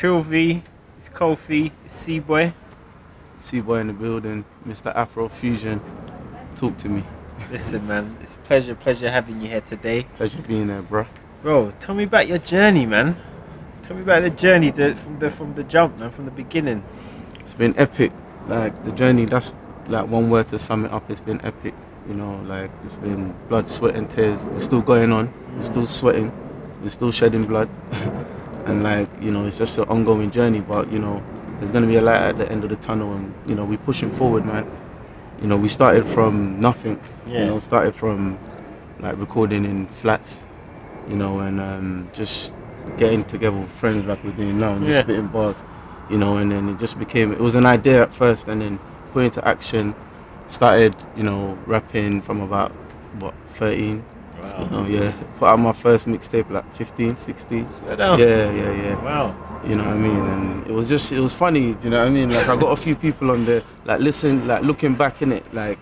Trill V, it's Kofi, it's C-Boy. C-Boy in the building, Mr. Afro Fusion. Talk to me. Listen, man, it's a pleasure having you here today. Pleasure being there, bro. Bro, tell me about your journey, man. Tell me about the journey from the jump, man, from the beginning. It's been epic. Like, the journey, that's like one word to sum it up. It's been epic. You know, like, it's been blood, sweat and tears. We're still going on. We're still sweating. We're still shedding blood. And like, you know, it's just an ongoing journey. But, you know, there's going to be a light at the end of the tunnel. And, you know, we're pushing forward, man. You know, we started from nothing. Yeah. You know, started from like recording in flats, you know, and just getting together with friends like we're doing now and just spitting bars, you know, and then it just became, it was an idea at first and then put into action. Started, you know, rapping from about, what, 13? Wow. You know, yeah. Put out my first mixtape like 15, 16. Swear down. Yeah. Wow. You know what I mean? And it was funny, do you know what I mean? Like, I got a few people on there, like, looking back in it, like,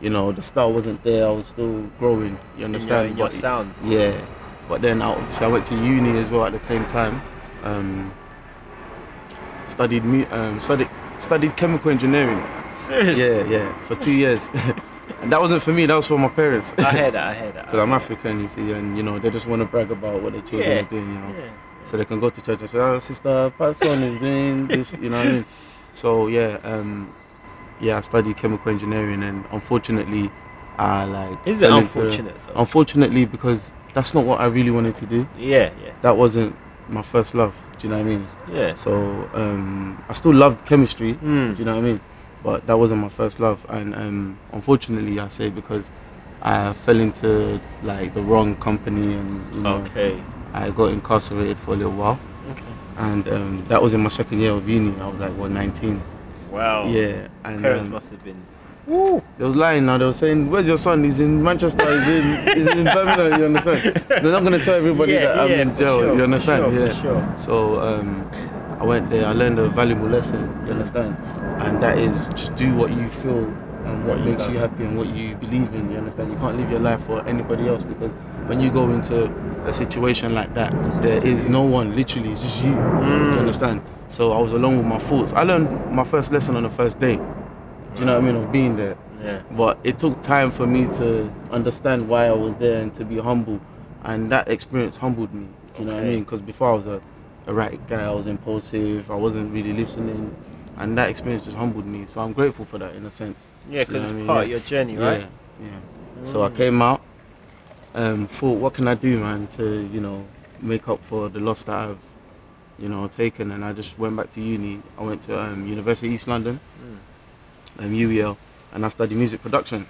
you know, the style wasn't there, I was still growing, you understand? In your sound. Yeah. But then, obviously, I went to uni as well at the same time. Studied chemical engineering. Serious? Yeah, for 2 years. And that wasn't for me, that was for my parents. I heard that. Because I'm African, you see, and, you know, they just want to brag about what their children are doing, you know. Yeah. So they can go to church and say, oh, sister, son is doing this, you know what I mean? So, I studied chemical engineering, and unfortunately, Is it unfortunate, though? Unfortunately, because that's not what I really wanted to do. Yeah. That wasn't my first love, do you know what I mean? Yeah. So, I still loved chemistry, do you know what I mean? But that wasn't my first love, and unfortunately, I say, because I fell into, like, the wrong company, and, you know, I got incarcerated for a little while. Okay. And that was in my second year of uni. I was like, what, 19? Wow. Yeah. And parents must have been... Woo! They was lying now. They were saying, where's your son? He's in Manchester. He's in Birmingham, you understand? They're not going to tell everybody that I'm in jail, sure, you understand? For sure. So I went there. I learned a valuable lesson, you understand? And that is just do what you feel and what makes you happy and what you believe in, you understand? You can't live your life for anybody else, because when you go into a situation like that, there is no one, literally, it's just you. Do you understand? So I was alone with my thoughts. I learned my first lesson on the first day. Do you know what I mean, of being there? Yeah. But it took time for me to understand why I was there and to be humble. And that experience humbled me. Do you know what I mean? Because before I was a erratic guy, I was impulsive, I wasn't really listening. And that experience just humbled me. So I'm grateful for that in a sense. Yeah, because it's part of your journey, right? Yeah. So I came out, thought, what can I do, man, to, you know, make up for the loss that I've, you know, taken. And I just went back to uni. I went to University of East London, UEL, and I studied music production.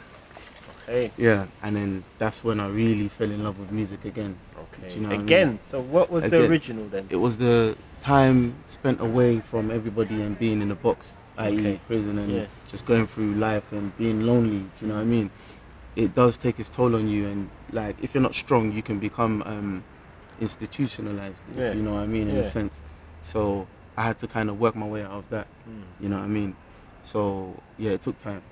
Okay. Yeah, and then that's when I really fell in love with music again. Okay. Do you know what again, I mean? So what was the original then? It was the time spent away from everybody and being in a box, i.e. prison, and just going through life and being lonely. Do you know what I mean? It does take its toll on you, and like, if you're not strong, you can become institutionalized, if you know what I mean, in a sense. So I had to kind of work my way out of that. You know what I mean? So yeah, it took time.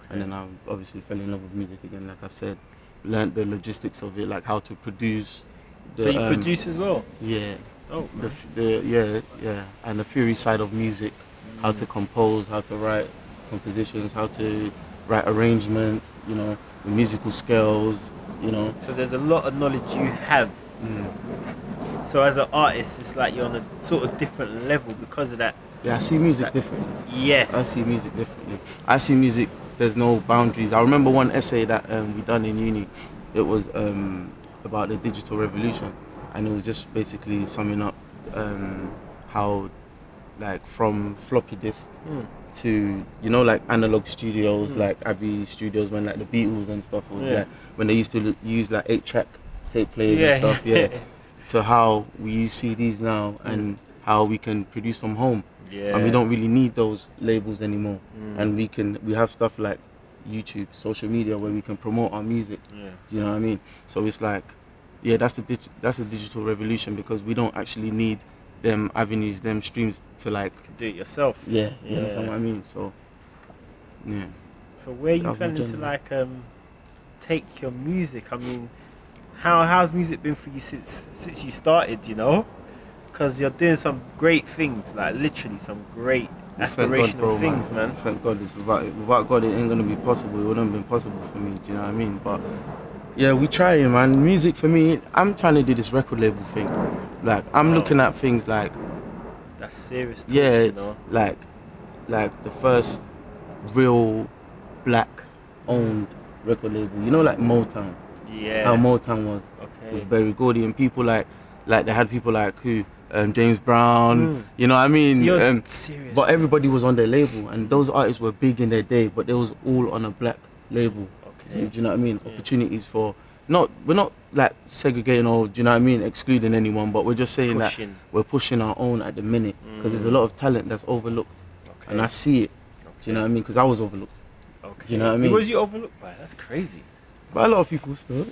And then I obviously fell in love with music again, like I said. Learned the logistics of it, like how to produce. So you produce as well? Yeah. Oh, and the theory side of music, how to compose, how to write compositions, how to write arrangements, you know, the musical scales, you know. So there's a lot of knowledge you have. So as an artist, it's like you're on a sort of different level because of that. Yeah, I see music differently. Yes. I see music differently. I see music, there's no boundaries. I remember one essay that we done in uni. It was about the digital revolution, and it was just basically summing up how, like, from floppy disk to, you know, like analog studios, like Abbey Studios, when like the Beatles and stuff was like, when they used to use like 8-track tape players and stuff, to how we use CDs now and how we can produce from home. And we don't really need those labels anymore. And we have stuff like YouTube, social media, where we can promote our music. Do you know what I mean? So it's like, yeah, that's the digital revolution, because we don't actually need them avenues, them streams to like do it yourself. You understand what I mean? So yeah. So where you fell into like take your music? I mean, how's music been for you since you started? You know, because you're doing some great things, like literally some great aspirational bro, things, man. Thank God. Without God, it ain't gonna be possible. It wouldn't have been possible for me. Do you know what I mean? But yeah, we trying, man. Music for me, I'm trying to do this record label thing. Like I'm looking at things like that's serious. Talks, yeah, you know? like the first real black owned record label. You know, like Motown. Yeah. How Motown was with Berry Gordy and people like they had people like who James Brown. You know what I mean? So serious. But everybody was on their label, and those artists were big in their day, but they was all on a black label. Do you know what I mean? Yeah. Opportunities for we're not like segregating or do you know what I mean, excluding anyone, but we're just saying that we're pushing our own at the minute because there's a lot of talent that's overlooked, and I see it. Do you know what I mean? Because I was overlooked. Do you know what I mean? Who was you overlooked by? That's crazy. By a lot of people still.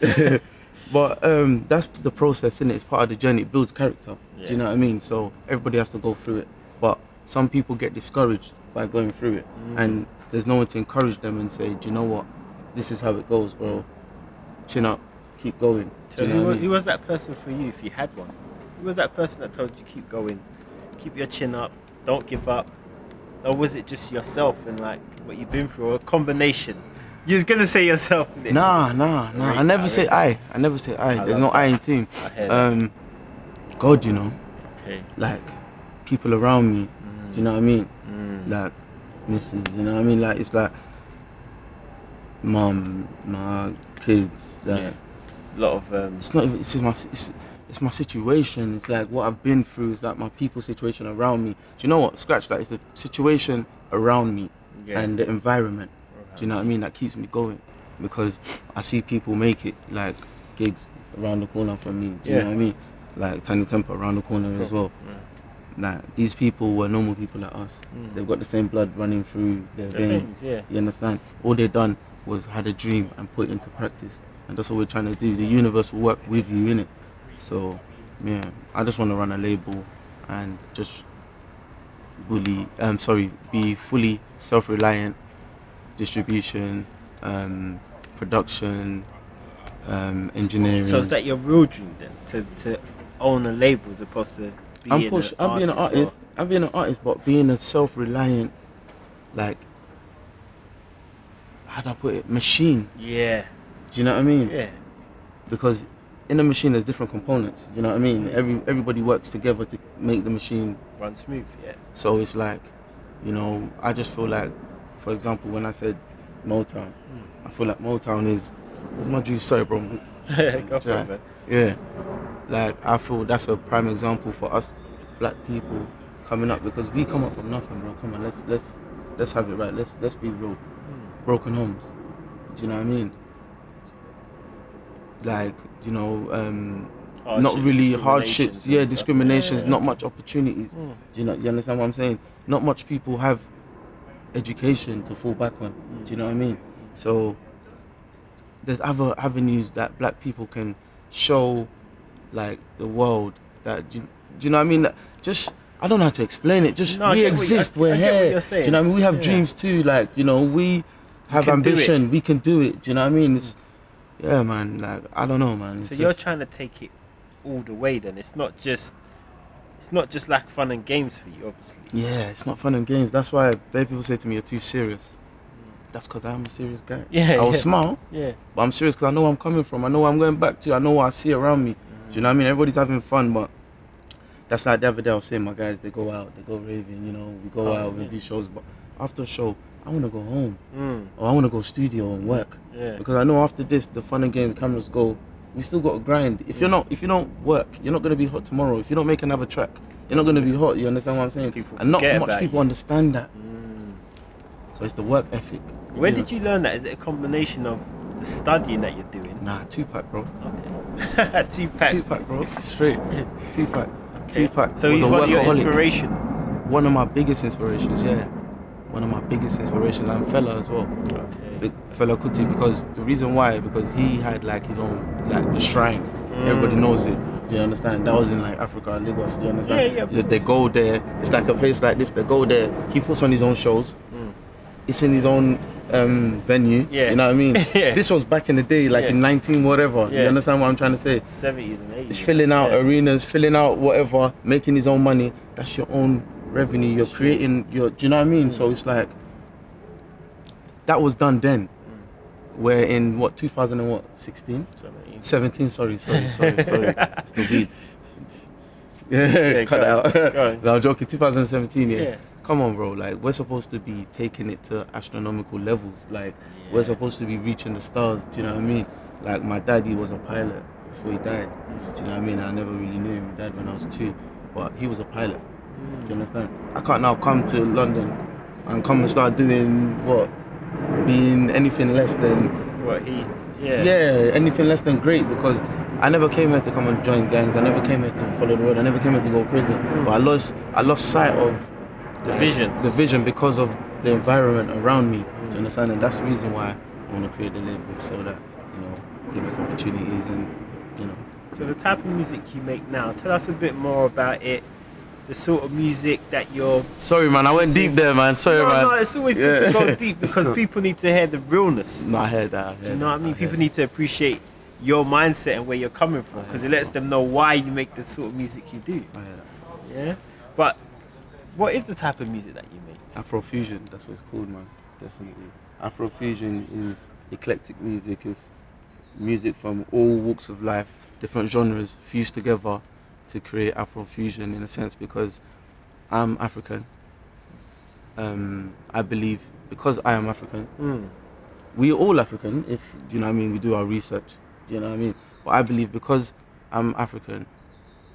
But that's the process, innit? It's part of the journey. It builds character. Yeah. Do you know what I mean? So everybody has to go through it. But some people get discouraged by going through it, and there's no one to encourage them and say, do you know what? This is how it goes, bro. Chin up, keep going. So who was that person for you, if you had one? Who was that person that told you keep going, keep your chin up, don't give up? Or was it just yourself and like what you've been through, or a combination? You was gonna say yourself. Nah. I never say I. There's no I in team. God, you know. Okay. Like people around me. Do you know what I mean? Like missus. You know what I mean? Like it's like mum, my kids. Like a lot of. It's not even. It's my situation. It's like what I've been through. It's like my people situation around me. Do you know what? Scratch that. It's the situation around me and the environment. Do you know what I mean? That keeps me going, because I see people make it, like gigs around the corner from me. Do you know what I mean? Like Tiny Temper around the corner as well. Like these people were normal people like us. They've got the same blood running through their veins. You understand? All they done was had a dream and put it into practice, and that's what we're trying to do. The universe will work with you, innit? So yeah, I just want to run a label and just be fully self-reliant. Distribution, production, engineering. So is that your real dream then, to own a label as opposed to being an artist? I'm being an artist, but being a self-reliant, like, how do I put it, machine. Yeah. Do you know what I mean? Yeah. Because in a machine there's different components. Do you know what I mean? Everybody works together to make the machine run smooth. Yeah. So it's like, you know, I just feel like, for example, when I said Motown, I feel like Motown is... Where's my juice? Sorry, bro. Go for it, man. Yeah. Like, I feel that's a prime example for us black people coming up, because we come up from nothing, bro. Come on, let's have it right. Let's be real. Broken homes. Do you know what I mean? Like, you know, not really hardships. Yeah, discriminations. Not much opportunities. Do you understand what I'm saying? Not much people have education to fall back on. Do you know what I mean? So there's other avenues that black people can show, like, the world that do you know what I mean? That just, I don't know how to explain it. Just we exist. We're here. Do you know what I mean? We have dreams too. Like, you know, we have ambition. We can do it. Do you know what I mean? It's, yeah, man. Like, I don't know, man. So you're trying to take it all the way. Then it's not just like fun and games for you, obviously. Yeah, it's not fun and games. That's why people say to me, "You're too serious." That's because I am a serious guy. Yeah, I was smart. Yeah, but I'm serious because I know where I'm coming from. I know where I'm going back to. I know what I see around me. Do you know what I mean? Everybody's having fun, but that's like the other day I was saying, my guys, they go out, they go raving. You know, we go out, we do shows, but after a show, I want to go home, or I want to go studio and work. Yeah. Because I know after this, the fun and games, cameras go. We still got to grind. If you don't work, you're not gonna be hot tomorrow. If you don't make another track, you're not gonna be hot. You understand what I'm saying? And not much people understand that. So it's the work ethic. Where did you learn that? Is it a combination of the studying that you're doing? Nah, Tupac, bro. Okay. Tupac, bro. Straight. Tupac. Okay. Tupac. So he's one of your inspirations. One of my biggest inspirations, yeah. One of my biggest inspirations, and Fella as well. Okay. Fella Kuti, because the reason why, because he had like his own, like the shrine. Everybody knows it. Do you understand? That was in like Africa, Lagos. Do you understand? Yeah. They go there. It's like a place like this. They go there. He puts on his own shows. It's in his own venue. Yeah. You know what I mean? Yeah. This was back in the day, like in 19 whatever. Yeah. You understand what I'm trying to say? 70s and 80s. It's filling out arenas, filling out whatever, making his own money. That's your own revenue. You're creating your. Do you know what I mean? So it's like that was done then. We're in what 2016? 17. Sorry. It's the weed. Yeah, cut it out. No, I'm joking. 2017. Yeah. Come on, bro. Like, we're supposed to be taking it to astronomical levels. Like, we're supposed to be reaching the stars. Do you know what I mean? Like, my daddy was a pilot before he died. Do you know what I mean? I never really knew him. He died when I was 2, but he was a pilot. Do you understand? I can't now come to London and come and start doing being anything less than anything less than great, because I never came here to come and join gangs. I never came here to follow the road. I never came here to go to prison. But I lost sight of the vision because of the environment around me. Do you understand? And that's the reason why I want to create the label, so that, you know, give us opportunities and, you know. So the type of music you make now, tell us a bit more about it. The sort of music that you're... Sorry, man, I went deep there, man. Sorry, man. No, it's always good to go deep, because people need to hear the realness. No, I heard that. Do you know what I mean? People need to appreciate your mindset and where you're coming from, because it lets them know why you make the sort of music you do. I hear that. Yeah? But what is the type of music that you make? Afrofusion, that's what it's called, man. Definitely. Afrofusion is eclectic music. It's music from all walks of life, different genres fused together to create Afrofusion, in a sense, because I'm African. I believe because I am African, we're all African, if, do you know what I mean, we do our research, do you know what I mean? But I believe because I'm African,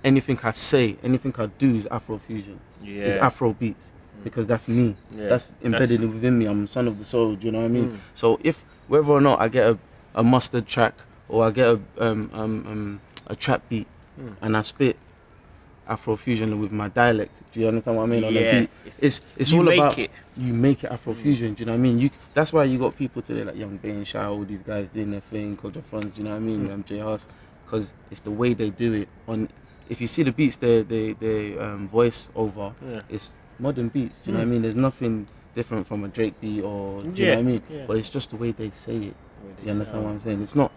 anything I say, anything I do is Afrofusion. It's Afro beats, because that's me. That's embedded within me. I'm son of the soul, do you know what I mean? So if, whether or not I get a mustard track, or I get a trap beat, and I spit Afrofusion with my dialect, do you understand what I mean? On a beat, it's all about you make it Afrofusion. Do you know what I mean? That's why you got people today like Young Bane, Shy, all these guys doing their thing, Culture Funds. Do you know what I mean? MJ Huss, because it's the way they do it. If you see the beats, they voice over. It's modern beats. Do you know what I mean? There's nothing different from a Drake beat, or do you know what I mean? But it's just the way they say it. You understand what I'm saying? It's not.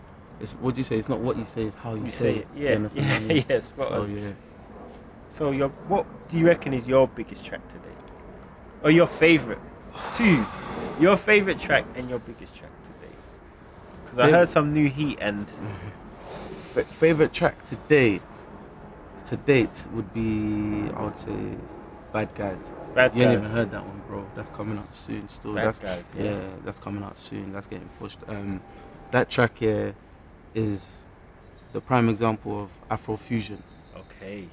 What do you say? It's not what you say. It's how you say it. Yeah. You understand what I mean? Yes. So So what do you reckon is your biggest track today, or your favorite? Your favorite track and your biggest track today. Because I heard some new heat and. Favorite track today, to date, would be, I would say, Bad Guys. You ain't even heard that one, bro. That's coming out soon. Still, Bad Guys. Yeah, that's coming out soon. That's getting pushed. That track here is the prime example of Afrofusion. Okay.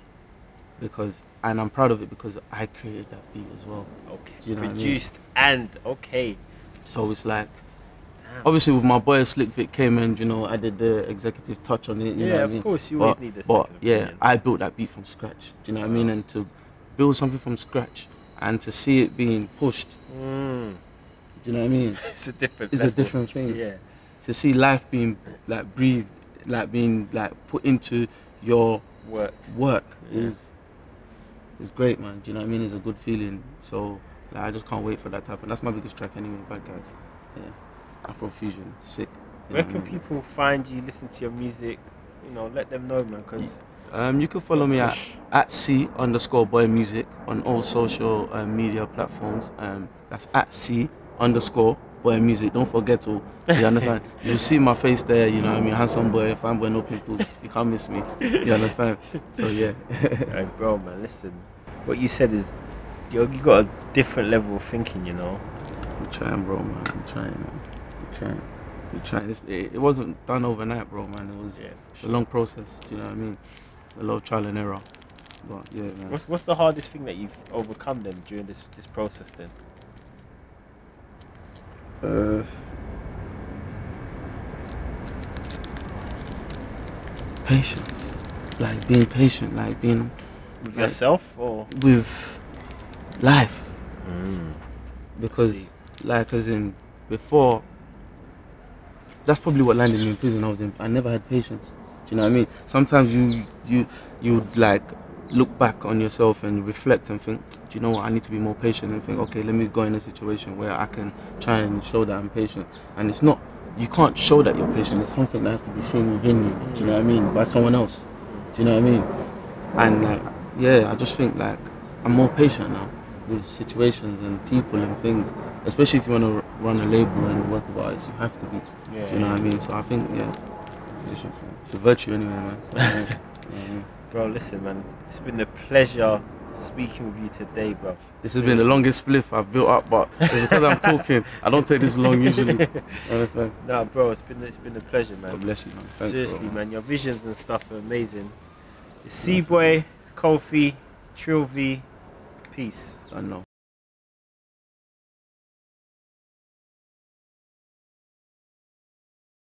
And I'm proud of it because I created that beat as well. Okay. You know Produced and okay. So it's like, obviously with my boy Slick Vic came in, you know, I did the executive touch on it. You know what I mean? Of course, you always need this. But I built that beat from scratch. Do you know what I mean? And to build something from scratch and to see it being pushed. Do you know what I mean? It's a different thing. Yeah. To see life being like breathed, like being like put into your work is great, man. Do you know what I mean? It's a good feeling. So like, I just can't wait for that to happen. That's my biggest track anyway, Bad Guys. Yeah. Afrofusion, sick. Where can people find you, listen to your music? You know, let them know, man, because... you can follow me at C_boy music on all social media platforms. That's at C_boy music. Don't forget to, you understand? You'll see my face there, you know what I mean? Handsome boy, fine boy, no pimples. You can't miss me. You understand? So yeah. Hey, bro, man, listen. What you said is, you got a different level of thinking, you know? I'm trying, bro, man. I'm trying. It wasn't done overnight, bro, man. It was a long process. Do you know what I mean? A lot of trial and error. But yeah, man. What's the hardest thing that you've overcome then during this process then? Patience. Like being patient. Like being with yourself or with life. Because as in before, that's probably what landed me in prison. I never had patience. Do you know what I mean? Sometimes you like look back on yourself and reflect and think, do do you know what, I need to be more patient and think, okay, let me go in a situation where I can try and show that I'm patient. And it's not, you can't show that you're patient, it's something that has to be seen within you, do you know what I mean, by someone else, do you know what I mean? And like, yeah, I just think like I'm more patient now with situations and people and things, especially if you want to run a label and work with artists, you have to be, do you know what I mean? So I think, yeah, it's a virtue anyway, man. So, yeah. Bro, listen, man, it's been a pleasure speaking with you today, bro. This has been the longest spliff I've built up, but it's because I'm talking. I don't take this long usually. Nah, bro, it's been a pleasure, man. God bless you, man. Thanks, seriously, bro. man, your visions and stuff are amazing. It's C-Boy, it's Kofi, Trill V, peace. I know.